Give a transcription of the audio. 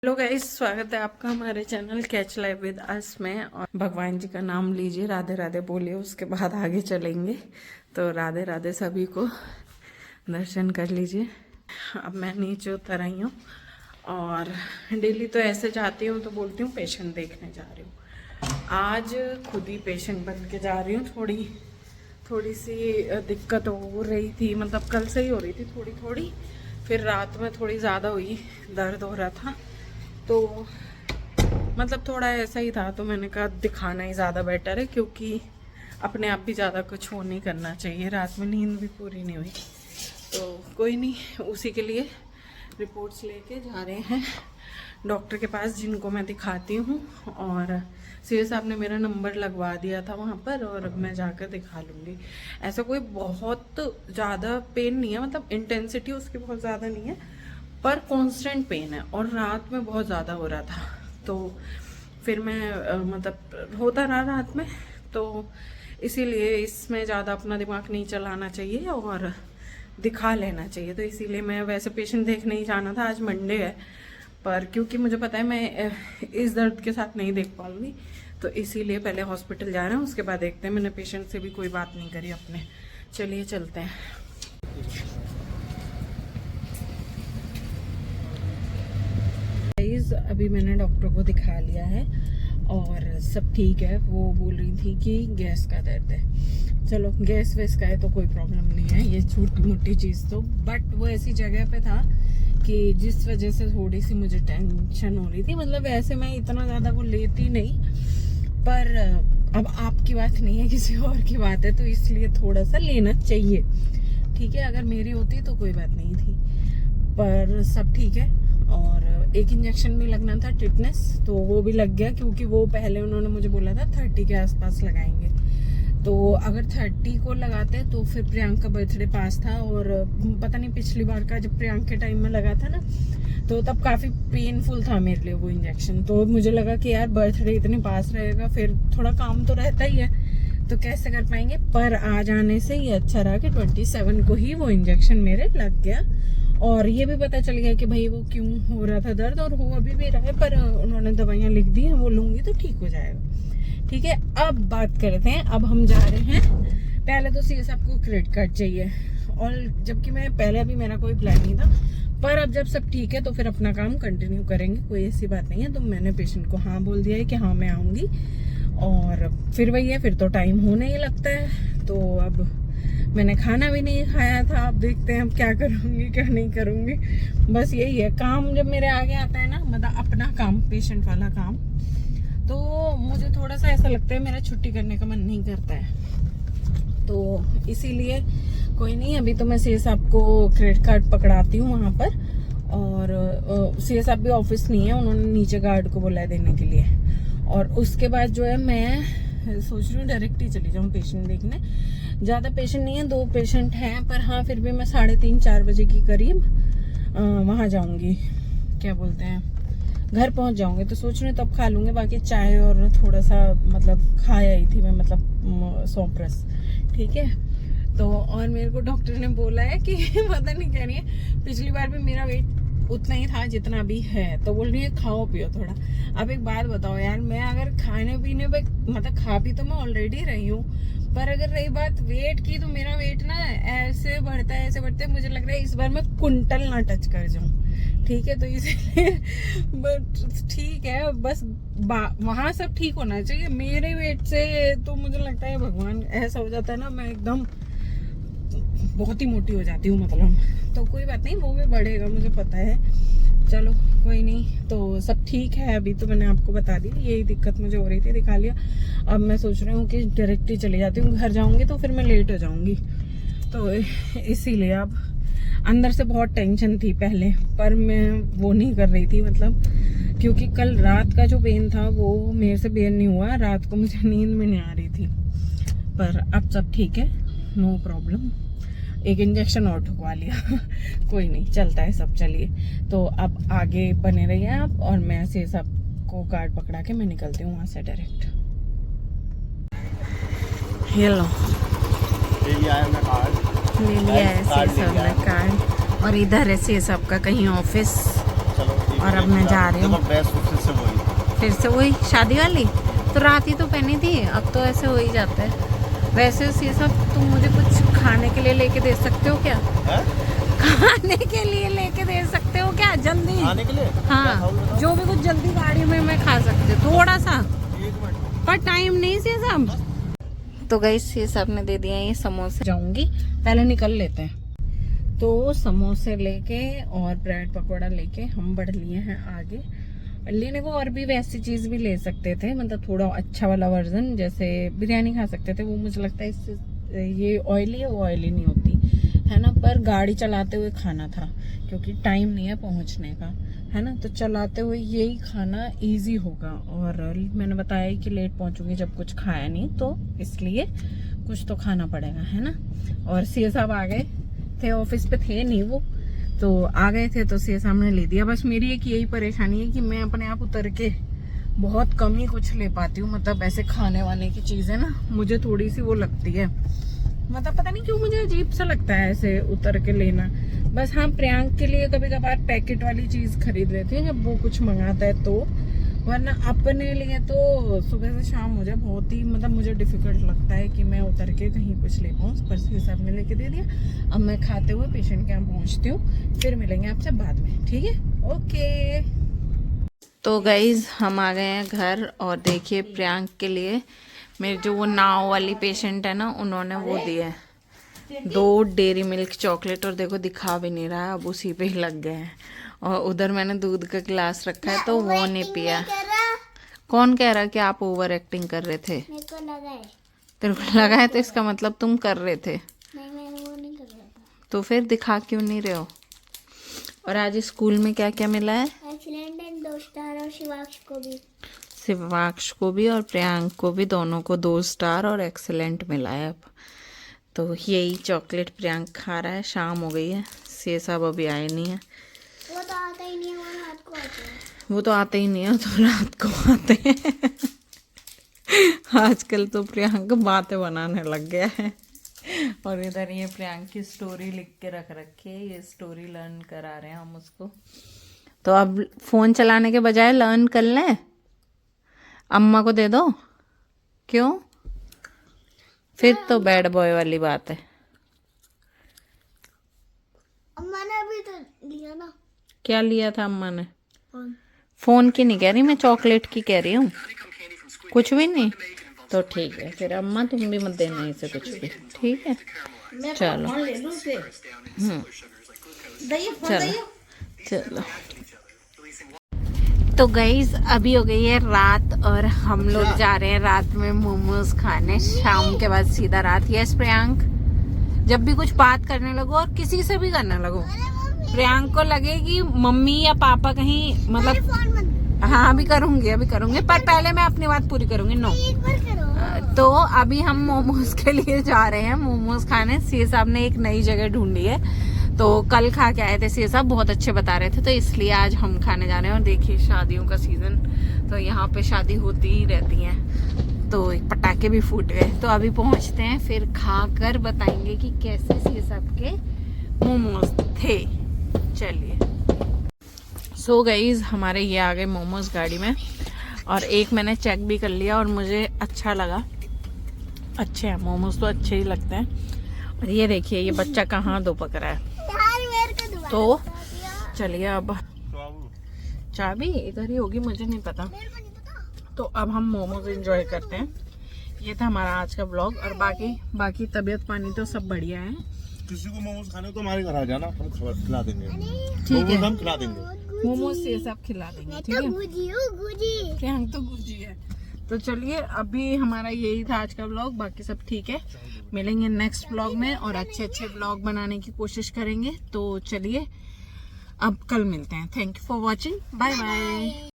Hello guys, स्वागत है आपका हमारे channel catch life with us में। और भगवान जी का नाम लीजिए, राधे राधे बोलिए, उसके बाद आगे चलेंगे। तो राधे राधे सभी को, दर्शन कर लीजिए। अब मैं नीचे उतर आई हूँ और डेली तो ऐसे जाती हूँ तो बोलती हूँ पेशेंट देखने जा रही हूँ। आज खुद ही पेशेंट बन के जा रही हूँ। थोड़ी सी दिक्कत हो रही थी, मतलब कल से ही हो रही थी थोड़ी थोड़ी, फिर रात में थोड़ी ज़्यादा हुई, दर्द हो रहा था तो मतलब थोड़ा ऐसा ही था। तो मैंने कहा दिखाना ही ज़्यादा बेटर है, क्योंकि अपने आप भी ज़्यादा कुछ वो नहीं करना चाहिए। रात में नींद भी पूरी नहीं हुई, तो कोई नहीं, उसी के लिए रिपोर्ट्स लेके जा रहे हैं डॉक्टर के पास, जिनको मैं दिखाती हूँ। और सीए साहब ने मेरा नंबर लगवा दिया था वहाँ पर, और अब मैं जाकर दिखा लूँगी। ऐसा कोई बहुत ज़्यादा पेन नहीं है, मतलब इंटेंसिटी उसकी बहुत ज़्यादा नहीं है, पर कांस्टेंट पेन है। और रात में बहुत ज़्यादा हो रहा था, तो फिर मैं मतलब होता रहा रात में, तो इसीलिए इसमें ज़्यादा अपना दिमाग नहीं चलाना चाहिए और दिखा लेना चाहिए। तो इसीलिए मैं वैसे पेशेंट देखने ही जाना था, आज मंडे है, पर क्योंकि मुझे पता है मैं इस दर्द के साथ नहीं देख पाऊँगी, तो इसीलिए पहले हॉस्पिटल जा रहे हैं, उसके बाद देखते हैं। मैंने पेशेंट से भी कोई बात नहीं करी अपने। चलिए चलते हैं। अभी मैंने डॉक्टर को दिखा लिया है और सब ठीक है। वो बोल रही थी कि गैस का दर्द है। चलो, गैस वैस का है तो कोई प्रॉब्लम नहीं है, ये छोटी मोटी चीज़ तो। बट वो ऐसी जगह पे था कि जिस वजह से थोड़ी सी मुझे टेंशन हो रही थी। मतलब वैसे मैं इतना ज़्यादा वो लेती नहीं, पर अब आपकी बात नहीं है, किसी और की बात है, तो इसलिए थोड़ा सा लेना चाहिए। ठीक है, अगर मेरी होती तो कोई बात नहीं थी, पर सब ठीक है। और एक इंजेक्शन भी लगना था टिटनेस, तो वो भी लग गया, क्योंकि वो पहले उन्होंने मुझे बोला था 30 के आसपास लगाएंगे। तो अगर 30 को लगाते तो फिर प्रियांक का बर्थडे पास था, और पता नहीं पिछली बार का जब प्रियांक के टाइम में लगा था ना, तो तब काफ़ी पेनफुल था मेरे लिए वो इंजेक्शन। तो मुझे लगा कि यार बर्थडे इतने पास रहेगा, फिर थोड़ा काम तो रहता ही है, तो कैसे कर पाएंगे। पर आज आने से ये अच्छा रहा कि 27 को ही वो इंजेक्शन मेरे लग गया। और ये भी पता चल गया कि भाई वो क्यों हो रहा था दर्द, और वो अभी भी रहा है, पर उन्होंने दवाइयाँ लिख दी हैं, वो लूँगी तो ठीक हो जाएगा। ठीक है, अब बात करते हैं। अब हम जा रहे हैं, पहले तो सीएस आपको क्रेडिट कार्ड चाहिए, और जबकि मैं पहले अभी मेरा कोई प्लान नहीं था, पर अब जब सब ठीक है तो फिर अपना काम कंटिन्यू करेंगे, कोई ऐसी बात नहीं है। तो मैंने पेशेंट को हाँ बोल दिया है कि हाँ मैं आऊँगी, और फिर वही है, फिर तो टाइम होने ही लगता है। तो अब मैंने खाना भी नहीं खाया था, अब देखते हैं अब क्या करूँगी क्या नहीं करूँगी। बस यही है काम, जब मेरे आगे आता है ना, मतलब अपना काम, पेशेंट वाला काम, तो मुझे थोड़ा सा ऐसा लगता है मेरा छुट्टी करने का मन नहीं करता है। तो इसीलिए कोई नहीं, अभी तो मैं सीएस साहब को क्रेडिट कार्ड पकड़ाती हूँ वहाँ पर। और सीएस साहब भी ऑफिस नहीं है, उन्होंने नीचे गार्ड को बोला है देने के लिए। और उसके बाद जो है मैं सोच रही हूँ डायरेक्ट ही चली जाऊँ पेशेंट देखने। ज़्यादा पेशेंट नहीं है, 2 पेशेंट हैं, पर हाँ फिर भी मैं 3:30-4 बजे की करीब वहाँ जाऊँगी, क्या बोलते हैं, घर पहुँच जाऊँगी। तो सोच रही हूँ तब खा लूँगी। बाकी चाय और थोड़ा सा मतलब खाया ही थी मैं, मतलब सौंफ रस। ठीक है, तो और मेरे को डॉक्टर ने बोला है कि पता नहीं क्या नहीं है, पिछली बार भी मेरा वेट उतना ही था जितना अभी है, तो बोल रही है खाओ पियो थोड़ा। अब एक बात बताओ यार, मैं अगर खाने पीने पे मतलब खा पी तो मैं ऑलरेडी रही हूँ, पर अगर रही बात वेट की, तो मेरा वेट ना ऐसे बढ़ता है, ऐसे बढ़ता है, मुझे लग रहा है इस बार मैं कुंटल ना टच कर जाऊँ। ठीक है, तो इसीलिए बट ठीक है, बस वहाँ सब ठीक होना चाहिए। मेरे वेट से तो मुझे लगता है भगवान, ऐसा हो जाता है ना, मैं एकदम बहुत ही मोटी हो जाती हूँ मतलब। तो कोई बात नहीं, वो भी बढ़ेगा, मुझे पता है। चलो कोई नहीं, तो सब ठीक है। अभी तो मैंने आपको बता दी, यही दिक्कत मुझे हो रही थी, दिखा लिया। अब मैं सोच रही हूँ कि डायरेक्ट ही चली जाती हूँ, घर जाऊँगी तो फिर मैं लेट हो जाऊँगी। तो इसीलिए अब अंदर से बहुत टेंशन थी पहले, पर मैं वो नहीं कर रही थी, मतलब क्योंकि कल रात का जो पेन था वो मेरे से बेयर नहीं हुआ। रात को मुझे नींद में नहीं आ रही थी, पर अब सब ठीक है, नो प्रॉब्लम। एक इंजेक्शन और ठुकवा लिया कोई नहीं, चलता है सब। चलिए, तो अब आगे बने रहिए आप, और मैं से सबको कार्ड पकड़ा के मैं निकलती हूँ वहाँ से डायरेक्ट। ये लो, ले लिया है मैं कार्ड, ले लिया है सीएस साहब ने कार्ड, और इधर है सीएस साहब का कहीं ऑफिस। चलो और अब मैं जा रही हूँ फिर से वही शादी वाली। तो रात ही तो पहनी थी, अब तो ऐसे हो ही जाता है। वैसे ये सब तुम मुझे कुछ खाने के लिए लेके दे सकते हो क्या? खाने के लिए लेके दे सकते हो क्या जल्दी? खाने के लिए? हाँ, जो भी कुछ जल्दी गाड़ी में मैं खा सकती हूँ थोड़ा सा, पर टाइम नहीं से सब। तो गाइस ये सब ने दे दिया, ये समोसे जाऊंगी, पहले निकल लेते हैं। तो समोसे लेके और ब्रेड पकौड़ा लेके हम बढ़ लिए हैं आगे। लेने को और भी वैसी चीज भी ले सकते थे, मतलब थोड़ा अच्छा वाला वर्जन, जैसे बिरयानी खा सकते थे। वो मुझे लगता है इससे ये ऑयली है, वो ऑयली नहीं होती है ना, पर गाड़ी चलाते हुए खाना था क्योंकि टाइम नहीं है पहुंचने का, है ना। तो चलाते हुए यही खाना इजी होगा। और मैंने बताया ही कि लेट पहुंचूंगी जब कुछ खाया नहीं, तो इसलिए कुछ तो खाना पड़ेगा, है ना। और सीए साहब आ गए थे, ऑफिस पे थे नहीं वो, तो आ गए थे तो सीए साहब ने ले दिया। बस मेरी एक यही परेशानी है कि मैं अपने आप उतर के बहुत कम ही कुछ ले पाती हूँ, मतलब ऐसे खाने वाने की चीजें ना मुझे थोड़ी सी वो लगती है, मतलब पता नहीं क्यों मुझे अजीब सा लगता है ऐसे उतर के लेना। बस हाँ, प्रियांक के लिए कभी कभार पैकेट वाली चीज खरीद लेती है जब वो कुछ मंगाता है तो, वरना अपने लिए तो सुबह से शाम मुझे बहुत ही, मतलब मुझे डिफिकल्ट लगता है कि मैं उतर के कहीं कुछ ले पाऊँ। पर ये सब ने लेके दे दिया। अब मैं खाते हुए पेशेंट के यहाँ पहुँचती हूँ, फिर मिलेंगे आपसे बाद में, ठीक है? ओके। तो गाइज हम आ गए हैं घर, और देखिए प्रियांक के लिए मेरे जो वो नाव वाली पेशेंट है ना, उन्होंने वो दिया है 2 डेयरी मिल्क चॉकलेट, और देखो दिखा भी नहीं रहा है, अब उसी पे ही लग गए हैं। और उधर मैंने दूध का गिलास रखा है तो वो नहीं पिया। कौन कह रहा कि आप ओवर एक्टिंग कर रहे थे? मेरे को लगा है। तेरे को लगा है तो इसका मतलब तुम कर रहे थे। नहीं, मैं वो नहीं कर रहा था। तो फिर दिखा क्यों नहीं रहे हो? और आज स्कूल में क्या क्या मिला है? एक्सीलेंट एंड 2 स्टार, और शिवाक्ष को भी। शिवाक्ष को भी और प्रियांक को भी, दोनों को 2 स्टार और एक्सीलेंट मिला है। अब तो यही चॉकलेट प्रियांक खा रहा है। शाम हो गई है, से सब अभी आए नहीं है। वो तो आता ही नहीं है, वो रात को आते हैं। वो तो आते ही नहीं है, तो रात को आते हैं। आजकल तो प्रियांक बातें बनाने लग गया है। और इधर ये प्रियांक की स्टोरी लिख के रख रखी है, ये स्टोरी लर्न करा रहे हैं हम उसको। तो अब फोन चलाने के बजाय लर्न कर लें, अम्मा को दे दो। क्यों? फिर तो बैड बॉय वाली बात है। अम्मा ने अभी तो लिया ना। क्या लिया था अम्मा ने? फोन की नहीं कह रही मैं, चॉकलेट की कह रही हूँ। कुछ भी नहीं? तो ठीक है, फिर अम्मा तुम भी मत देना इसे कुछ भी, ठीक है? चलो चलो चलो। तो गाइज अभी हो गई है रात, और हम लोग जा रहे हैं रात में मोमोज खाने। शाम के बाद सीधा रात। यस प्रियांक, जब भी कुछ बात करने लगो और किसी से भी करने लगो, प्रियांक को लगे कि मम्मी या पापा कहीं, मतलब हाँ अभी करूंगी, पर पहले मैं अपनी बात पूरी करूंगी। नो, तो अभी हम मोमोज के लिए जा रहे हैं, मोमोज खाने। सीए साहब ने एक नई जगह ढूंढी है, तो कल खा के आए थे सीए साहब, बहुत अच्छे बता रहे थे, तो इसलिए आज हम खाने जा रहे हैं। और देखिए शादियों का सीजन, तो यहाँ पे शादी होती ही रहती है, तो पटाखे भी फूट गए। तो अभी पहुँचते हैं, फिर खा कर बताएंगे कि कैसे सीए साहब के मोमोज थे। चलिए। सो गाइज हमारे ये आ गए मोमोज गाड़ी में, और एक मैंने चेक भी कर लिया और मुझे अच्छा लगा। अच्छे हैं मोमोज, तो अच्छे ही लगते हैं। और ये देखिए ये बच्चा कहाँ दो पक रहा है। तो चलिए, अब चाबी इधर ही होगी, मुझे नहीं पता। तो अब हम मोमोज एंजॉय करते हैं। ये था हमारा आज का ब्लॉग, और बाकी तबीयत पानी तो सब बढ़िया है। किसी को मोमोज खाने तो हमारे घर आ जाना, हम खिला देंगे। ठीक है, हम खिला देंगे मोमोज से सब खिला देंगे, ठीक है? प्रियांक तो गुजी है। तो चलिए, अभी हमारा यही था आज का व्लॉग, बाकी सब ठीक है। मिलेंगे नेक्स्ट व्लॉग में, और अच्छे अच्छे व्लॉग बनाने की कोशिश करेंगे। तो चलिए अब कल मिलते हैं। Thank you for watching, bye bye.